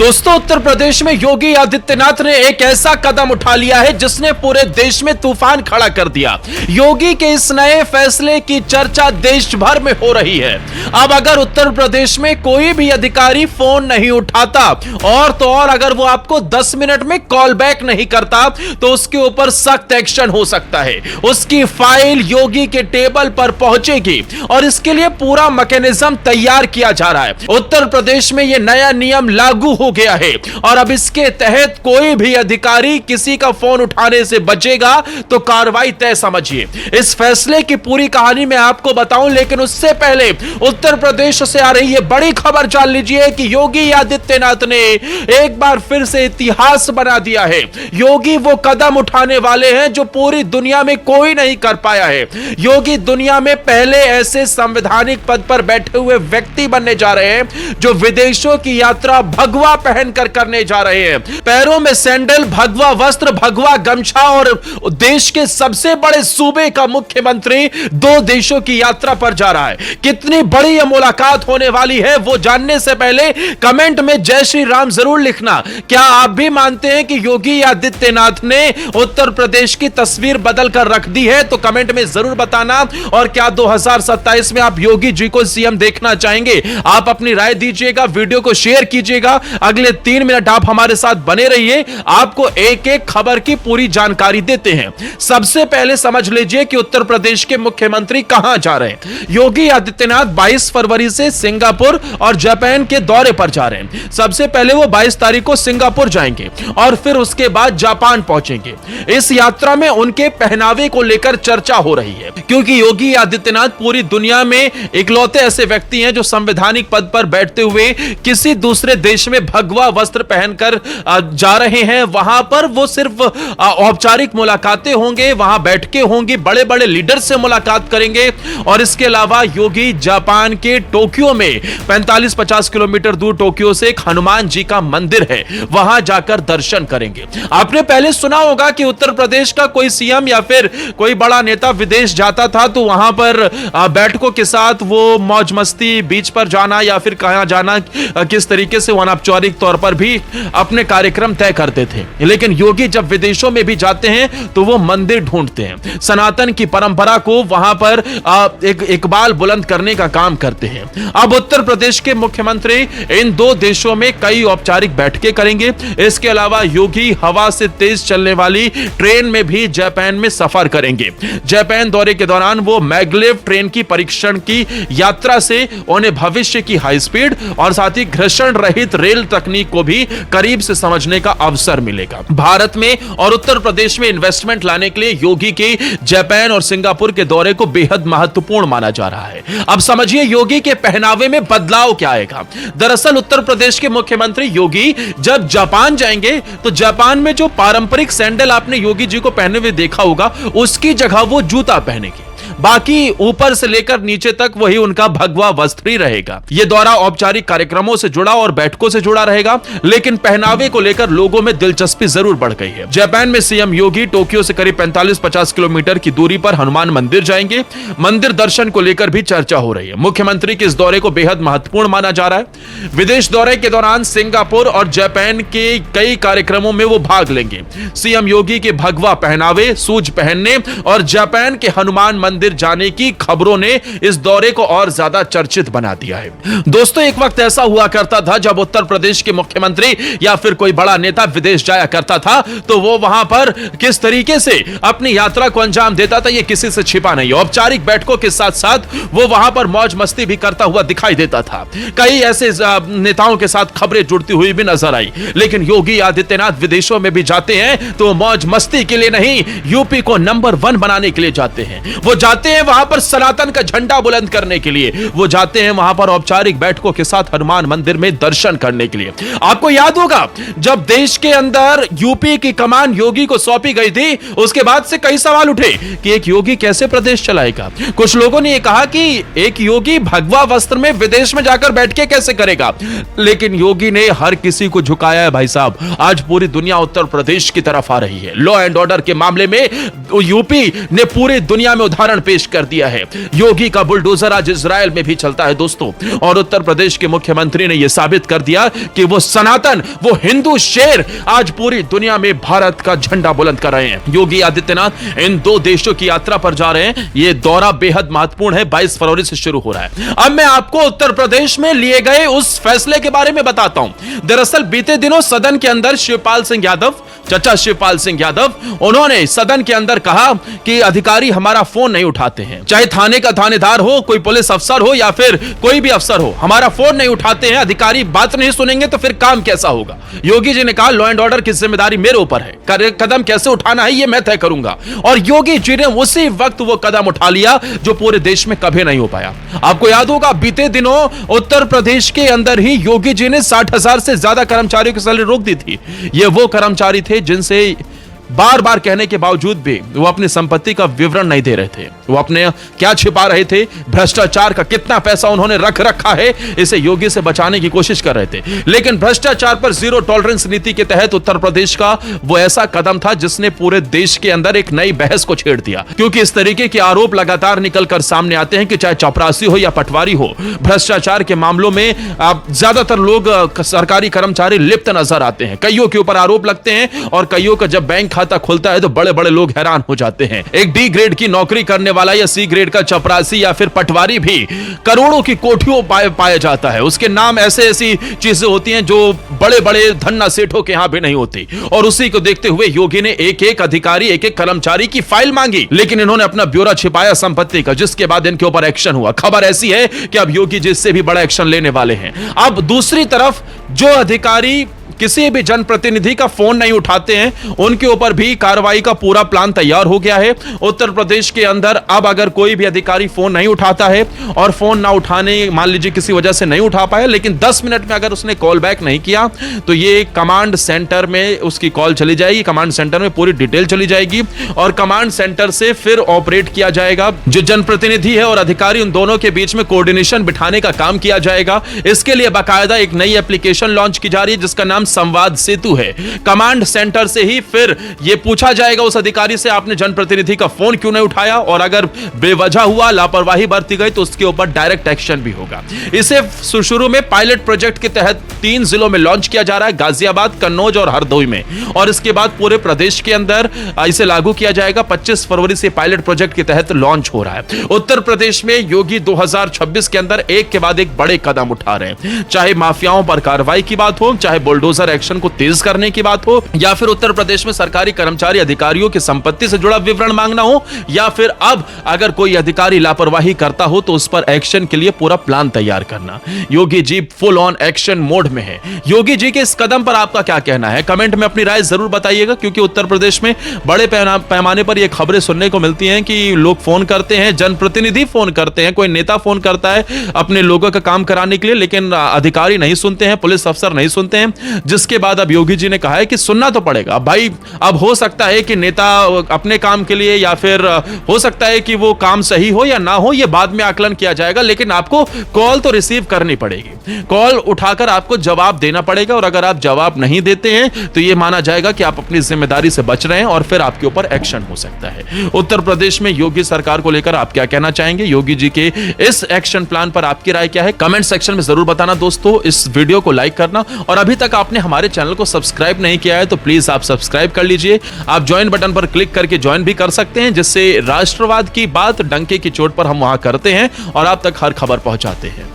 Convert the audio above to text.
दोस्तों, उत्तर प्रदेश में योगी आदित्यनाथ ने एक ऐसा कदम उठा लिया है जिसने पूरे देश में तूफान खड़ा कर दिया। योगी के इस नए फैसले की चर्चा देश भर में हो रही है। अब अगर उत्तर प्रदेश में कोई भी अधिकारी फोन नहीं उठाता और तो और अगर वो आपको 10 मिनट में कॉल बैक नहीं करता तो उसके ऊपर सख्त एक्शन हो सकता है। उसकी फाइल योगी के टेबल पर पहुंचेगी और इसके लिए पूरा मैकेनिज्म तैयार किया जा रहा है। उत्तर प्रदेश में यह नया नियम लागू हो गया है और अब इसके तहत कोई भी अधिकारी किसी का फोन उठाने से बचेगा तो कार्रवाई तय समझिए। इस फैसले की पूरी कहानी मैं आपको बताऊं, लेकिन उससे पहले उत्तर प्रदेश से आ रही है बड़ी खबर जान लीजिए कि योगी आदित्यनाथ ने एक बार फिर से इतिहास बना दिया है। योगी वो कदम उठाने वाले हैं जो पूरी दुनिया में कोई नहीं कर पाया है। योगी दुनिया में पहले ऐसे संवैधानिक पद पर बैठे हुए व्यक्ति बनने जा रहे हैं जो विदेशों की यात्रा भगवा पहनकर करने जा रहे हैं। पैरों में सैंडल, भगवा वस्त्र, भगवा गमछा और देश के सबसे बड़े सूबे का मुख्यमंत्री 2 देशों की यात्रा पर जा रहा है। कितनी बड़ी यह मुलाकात होने वाली है वो जानने से पहले कमेंट में जय श्री राम जरूर लिखना। क्या आप भी मानते हैं कि योगी आदित्यनाथ ने उत्तर प्रदेश की तस्वीर बदल कर रख दी है? तो कमेंट में जरूर बताना। और क्या 2027 में आप योगी जी को सीएम देखना चाहेंगे? आप अपनी राय दीजिएगा, वीडियो को शेयर कीजिएगा। अगले 3 मिनट आप हमारे साथ बने रहिए, आपको एक एक खबर की पूरी जानकारी देते हैं। सबसे पहले समझ लीजिए कि उत्तर प्रदेश के मुख्यमंत्री कहां जा रहे हैं। योगी आदित्यनाथ 22 फरवरी से सिंगापुर और जापान के दौरे पर जा रहे हैं। सबसे पहले वो 22 तारीख को सिंगापुर जाएंगे और फिर उसके बाद जापान पहुंचेंगे। इस यात्रा में उनके पहनावे को लेकर चर्चा हो रही है, क्योंकि योगी आदित्यनाथ पूरी दुनिया में इकलौते ऐसे व्यक्ति हैं जो संवैधानिक पद पर बैठते हुए किसी दूसरे देश में भगवा वस्त्र पहनकर जा रहे हैं। वहां पर वो सिर्फ औपचारिक मुलाकातें होंगे, वहां बैठकें होंगी, बड़े बड़े लीडर से मुलाकात करेंगे। और इसके अलावा योगी जापान के टोक्यो में 45-50 किलोमीटर दूर टोक्यो से एक हनुमान जी का मंदिर है, वहां जाकर दर्शन करेंगे। आपने पहले सुना होगा कि उत्तर प्रदेश का कोई सीएम या फिर कोई बड़ा नेता विदेश जाता था तो वहां पर बैठकों के साथ वो मौज मस्ती, बीच पर जाना या फिर कहां जाना, किस तरीके से अनौपचारिक तौर पर भी अपने कार्यक्रम तय करते थे। लेकिन योगी जब विदेशों में भी जाते हैं तो वो मंदिर ढूंढते हैं, सनातन की परंपरा को वहां पर एक इकबाल बुलंद करने का काम करते हैं। अब उत्तर प्रदेश के मुख्यमंत्री इन 2 देशों में कई औपचारिक बैठकें करेंगे। इसके अलावा योगी हवा से तेज चलने वाली ट्रेन में भी जापान में सफर करेंगे। जापान दौरे के दौरान वो मैग्लेव ट्रेन की परीक्षण की यात्रा से उन्हें भविष्य की हाई स्पीड और साथ ही घर्षण रहित रेल तकनीक को भी करीब से समझने का अवसर मिलेगा। भारत में और उत्तर प्रदेश में इन्वेस्टमेंट लाने के लिए योगी के जापान और सिंगापुर के दौरे को बेहद महत्वपूर्ण माना जा रहा है। अब समझिए योगी के पहनावे में बदलाव क्या आएगा। दरअसल उत्तर प्रदेश के मुख्यमंत्री योगी जब जापान जाएंगे तो जापान में जो पारंपरिक सैंडल आपने योगी जी को पहने हुए देखा होगा उसकी जगह वो जूता पहनेंगे। बाकी ऊपर से लेकर नीचे तक वही उनका भगवा वस्त्र ही रहेगा। यह दौरा औपचारिक कार्यक्रमों से जुड़ा और बैठकों से जुड़ा रहेगा, लेकिन पहनावे को लेकर लोगों में दिलचस्पी जरूर बढ़ गई है। जापान में सीएम योगी टोक्यो से करीब 45-50 किलोमीटर की दूरी पर हनुमान मंदिर जाएंगे। मंदिर दर्शन को लेकर भी चर्चा हो रही है। मुख्यमंत्री के इस दौरे को बेहद महत्वपूर्ण माना जा रहा है। विदेश दौरे के दौरान सिंगापुर और जापान के कई कार्यक्रमों में वो भाग लेंगे। सीएम योगी के भगवा पहनावे, सूज पहनने और जापान के हनुमान मंदिर जाने की खबरों ने इस दौरे को और ज्यादा चर्चित बना दिया है। दोस्तों, एक वक्त ऐसा हुआ करता था जब उत्तर प्रदेश के मुख्यमंत्री या फिर कोई बड़ा नेता विदेश जाया करता था तो वो वहां पर किस तरीके से अपनी यात्रा को अंजाम देता था ये किसी से छिपा नहीं। औपचारिक बैठकों के साथ साथ वो वहां पर मौज मस्ती भी करता हुआ दिखाई देता था। कई ऐसे नेताओं के साथ खबरें जुड़ती हुई भी नजर आई। लेकिन योगी आदित्यनाथ विदेशों में भी जाते हैं तो मौज मस्ती के लिए नहीं, यूपी को नंबर 1 बनाने के लिए जाते हैं। वो जाते हैं वहां पर सनातन का झंडा बुलंद करने के लिए। वो जाते हैं वहां पर औपचारिक बैठकों के साथ हनुमान मंदिर में दर्शन करने के लिए। आपको याद होगा जब देश के अंदर यूपी की कमान योगी को सौंपी गई थी, उसके बाद से कई सवाल उठे कि एक योगी कैसे प्रदेश चलाएगा। कुछ लोगों ने यह कहा कि एक योगी भगवा वस्त्र में विदेश में जाकर बैठ के कैसे करेगा, लेकिन योगी ने हर किसी को झुकाया है। भाई साहब, आज पूरी दुनिया उत्तर प्रदेश की तरफ आ रही है। लॉ एंड ऑर्डर के मामले में यूपी ने पूरी दुनिया में उदाहरण पेश पेश कर दिया है। योगी का बुलडोजर आज इजराइल में भी चलता है दोस्तों, और उत्तर प्रदेश के मुख्यमंत्री ने यह साबित कर दिया कि वो सनातन, वो हिंदू शेर आज पूरी दुनिया में भारत का झंडा बुलंद कर रहे हैं। योगी आदित्यनाथ इन 2 देशों की यात्रा पर जा रहे हैं। यह दौरा बेहद महत्वपूर्ण है, 22 फरवरी से शुरू हो रहा है। अब मैं आपको उत्तर प्रदेश में लिए गए उस फैसले के बारे में बताता हूं। दरअसल बीते दिनों सदन के अंदर शिवपाल सिंह यादव, चाचा शिवपाल सिंह यादव, उन्होंने सदन के अंदर कहा कि अधिकारी हमारा फोन नहीं उठाते हैं, चाहे थाने का थानेदार हो, कोई पुलिस अफसर हो या फिर कोई भी अफसर हो, हमारा फोन नहीं उठाते हैं, अधिकारी बात नहीं सुनेंगे तो फिर काम कैसा होगा। योगी जी ने कहा लॉ एंड ऑर्डर की जिम्मेदारी मेरे ऊपर है, कदम कैसे उठाना है ये मैं तय करूंगा। और योगी जी ने उसी वक्त वो कदम उठा लिया जो पूरे देश में कभी नहीं हो पाया। आपको याद होगा बीते दिनों उत्तर प्रदेश के अंदर ही योगी जी ने 60,000 से ज्यादा कर्मचारियों की सैलरी रोक दी थी। ये वो कर्मचारी थे जिनसे बार बार कहने के बावजूद भी वो अपनी संपत्ति का विवरण नहीं दे रहे थे। वो अपने क्या छिपा रहे थे, भ्रष्टाचार का कितना पैसा उन्होंने रख रखा है, इसे योगी से बचाने की कोशिश कर रहे थे। लेकिन भ्रष्टाचार पर जीरो टॉलरेंस नीति के तहत उत्तर प्रदेश का वो ऐसा कदम था जिसने पूरे देश के अंदर एक नई बहस को छेड़ दिया, क्योंकि इस तरीके के आरोप लगातार निकलकर सामने आते हैं कि चाहे चपरासी हो या पटवारी हो, भ्रष्टाचार के मामलों में ज्यादातर लोग सरकारी कर्मचारी लिप्त नजर आते हैं। कईयों के ऊपर आरोप लगते हैं और कईयों का जब बैंक खाता खुलता है तो बड़े बड़े लोग हैरान हो जाते हैं। एक डी ग्रेड की नौकरी करने वाला या सी ग्रेड का चपरासी या फिर पटवारी भी करोड़ों की कोठियों पाया जाता है। उसके नाम ऐसी चीजें होती हैं जो बड़े बड़े धन्ना सेठों के यहां भी नहीं होती। और उसी को देखते हुए योगी ने एक एक अधिकारी, एक एक कर्मचारी की फाइल मांगी, लेकिन इन्होंने अपना ब्यौरा छिपाया संपत्ति का, जिसके बाद इनके ऊपर एक्शन हुआ। खबर ऐसी है कि अब योगी जी इससे भी बड़ा एक्शन लेने वाले हैं। अब दूसरी तरफ जो अधिकारी किसी भी जनप्रतिनिधि का फोन नहीं उठाते हैं, उनके ऊपर भी कार्रवाई का पूरा प्लान तैयार हो गया है। उत्तर प्रदेश के अंदर अब अगर कोई भी अधिकारी फोन नहीं उठाता है और फोन ना उठाने, मान लीजिए किसी वजह से नहीं उठा पाया, लेकिन 10 मिनट में अगर उसने कॉल बैक नहीं किया तो ये कमांड सेंटर में उसकी कॉल चली जाएगी, कमांड सेंटर में पूरी डिटेल चली जाएगी और कमांड सेंटर से फिर ऑपरेट किया जाएगा। जो जनप्रतिनिधि है और अधिकारी, उन दोनों के बीच में कोऑर्डिनेशन बिठाने का काम किया जाएगा। इसके लिए बाकायदा एक नई एप्लीकेशन लॉन्च की जा रही है जिसका नाम संवाद सेतु है। कमांड सेंटर से ही फिर यह पूछा जाएगा उस अधिकारी से, आपने जनप्रतिनिधि का फोन क्यों नहीं उठाया, और अगर बेवजह हुआ, लापरवाही बरती गई तो उसके ऊपर डायरेक्ट एक्शन भी होगा। इसे शुरू में पायलट प्रोजेक्ट के तहत 3 जिलों में लॉन्च किया जा रहा है, गाजियाबाद, कन्नौज और हरदोई में, और इसके बाद पूरे प्रदेश के अंदर इसे लागू किया जाएगा। 25 फरवरी से पायलट प्रोजेक्ट के तहत लॉन्च हो रहा है। उत्तर प्रदेश में योगी 2026 के अंदर एक के बाद एक बड़े कदम उठा रहे हैं, चाहे माफियाओं पर कार्रवाई की बात हो, चाहे बुलडोजर एक्शन को तेज करने की बात हो, या फिर उत्तर प्रदेश में सरकारी कर्मचारी अधिकारियों की संपत्ति से जुड़ा विवरण मांगना हो, या फिर अब अगर कोई अधिकारी लापरवाही करता हो तो उस पर एक्शन के लिए पूरा प्लान तैयार करना। Yogi ji full on action mode में है। योगी जी के इस कदम पर आपका क्या कहना है, कमेंट में अपनी राय जरूर बताइएगा, क्योंकि उत्तर प्रदेश में बड़े पैमाने पर यह खबरें सुनने को मिलती हैं कि लोग फोन करते हैं, जनप्रतिनिधि फोन करते हैं, कोई नेता फोन करता है अपने लोगों का काम कराने के लिए, लेकिन अधिकारी नहीं सुनते हैं, पुलिस अफसर नहीं सुनते हैं। जिसके बाद अब योगी जी ने कहा है कि सुनना तो पड़ेगा भाई। अब हो सकता है कि नेता अपने काम के लिए, या फिर हो सकता है कि वो काम सही हो या ना हो, यह बाद में आकलन किया जाएगा, लेकिन आपको कॉल तो रिसीव करनी पड़ेगी, कॉल उठाकर आपको जवाब देना पड़ेगा। और अगर आप जवाब नहीं देते हैं तो यह माना जाएगा कि आप अपनी जिम्मेदारी से बच रहे हैं और फिर आपके ऊपर एक्शन हो सकता है। उत्तर प्रदेश में योगी सरकार को लेकर आप क्या कहना चाहेंगे, योगी जी के इस एक्शन प्लान पर आपकी राय क्या है, कमेंट सेक्शन में जरूर बताना दोस्तों। इस वीडियो को लाइक करना, और अभी तक आपने हमारे चैनल को सब्सक्राइब नहीं किया है तो प्लीज आप सब्सक्राइब कर लीजिए। आप ज्वाइन बटन पर क्लिक करके ज्वाइन भी कर सकते हैं, जिससे राष्ट्रवाद की बात डंके की चोट पर हम वहां करते हैं और आप तक हर खबर पहुंचाते हैं।